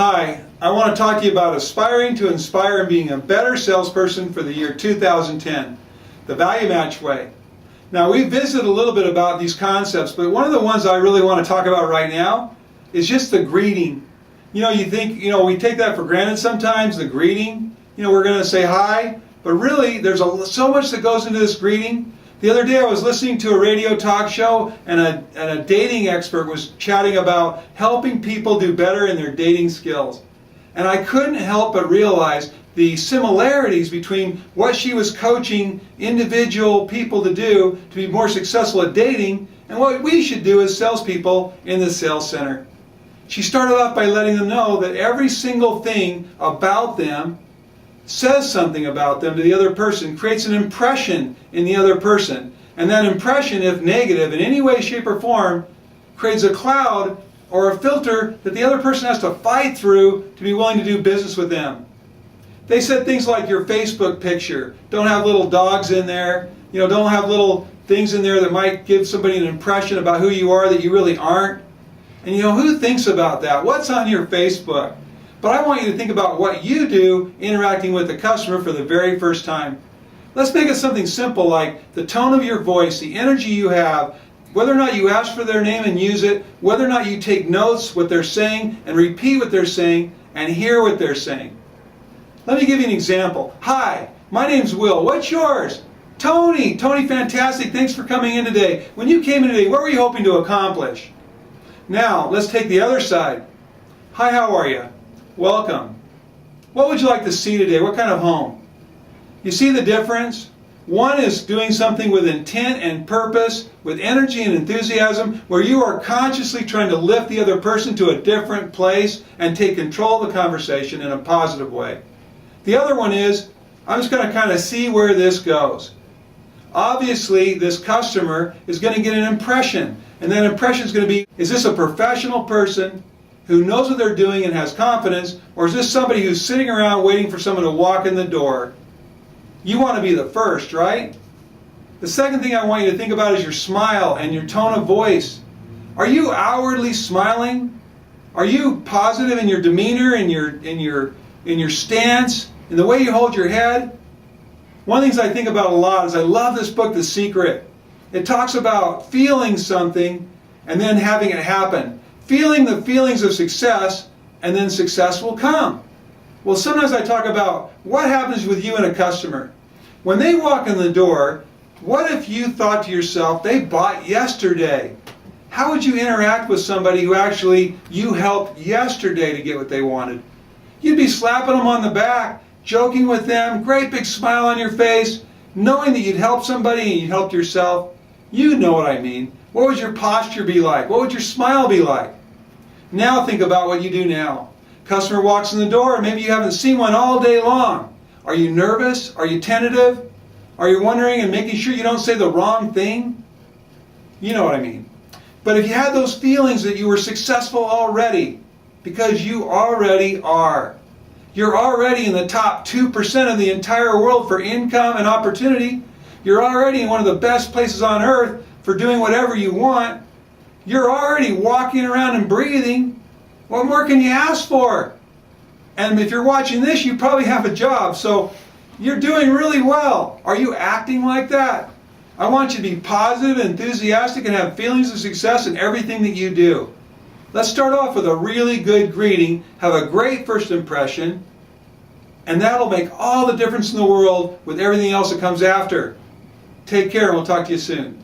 Hi, I want to talk to you about aspiring to inspire and being a better salesperson for the year 2010, the value match way. Now, we visited a little bit about these concepts, but one of the ones I really want to talk about right now is just the greeting. You think, we take that for granted sometimes, the greeting. We're going to say hi, but really there's so much that goes into this greeting. The other day I was listening to a radio talk show and a dating expert was chatting about helping people do better in their dating skills. And I couldn't help but realize the similarities between what she was coaching individual people to do to be more successful at dating and what we should do as salespeople in the sales center. She started off by letting them know that every single thing about them says something about them to the other person, creates an impression in the other person. And that impression, if negative in any way, shape, or form, creates a cloud or a filter that the other person has to fight through to be willing to do business with them. They said things like your Facebook picture. Don't have little dogs in there. Don't have little things in there that might give somebody an impression about who you are that you really aren't. And who thinks about that? What's on your Facebook? But I want you to think about what you do interacting with the customer for the very first time. Let's make it something simple like the tone of your voice, the energy you have, whether or not you ask for their name and use it, whether or not you take notes, what they're saying, and repeat what they're saying, and hear what they're saying. Let me give you an example. Hi, my name's Will. What's yours? Tony. Tony, fantastic. Thanks for coming in today. When you came in today, what were you hoping to accomplish? Now, let's take the other side. Hi, how are you? Welcome. What would you like to see today? What kind of home? You see the difference? One is doing something with intent and purpose, with energy and enthusiasm, where you are consciously trying to lift the other person to a different place and take control of the conversation in a positive way. The other one is, I'm just going to kind of see where this goes. Obviously, this customer is going to get an impression, and that impression is going to be, is this a professional person who knows what they're doing and has confidence, or is this somebody who's sitting around waiting for someone to walk in the door? You want to be the first, right? The second thing I want you to think about is your smile and your tone of voice. Are you outwardly smiling? Are you positive in your demeanor, in your stance, in the way you hold your head? One of the things I think about a lot is I love this book, The Secret. It talks about feeling something and then having it happen. Feeling the feelings of success, and then success will come. Well, sometimes I talk about what happens with you and a customer. When they walk in the door, what if you thought to yourself, they bought yesterday? How would you interact with somebody who actually you helped yesterday to get what they wanted? You'd be slapping them on the back, joking with them, great big smile on your face, knowing that you'd helped somebody and you'd helped yourself. You know what I mean. What would your posture be like? What would your smile be like? Now think about what you do now. Customer walks in the door and maybe you haven't seen one all day long. Are you nervous? Are you tentative? Are you wondering and making sure you don't say the wrong thing? You know what I mean. But if you had those feelings that you were successful already, because you already are. You're already in the top 2% of the entire world for income and opportunity. You're already in one of the best places on earth for doing whatever you want. You're already walking around and breathing. What more can you ask for? And if you're watching this, you probably have a job, so you're doing really well. Are you acting like that? I want you to be positive, enthusiastic, and have feelings of success in everything that you do. Let's start off with a really good greeting, have a great first impression, and that'll make all the difference in the world with everything else that comes after. Take care, and we'll talk to you soon.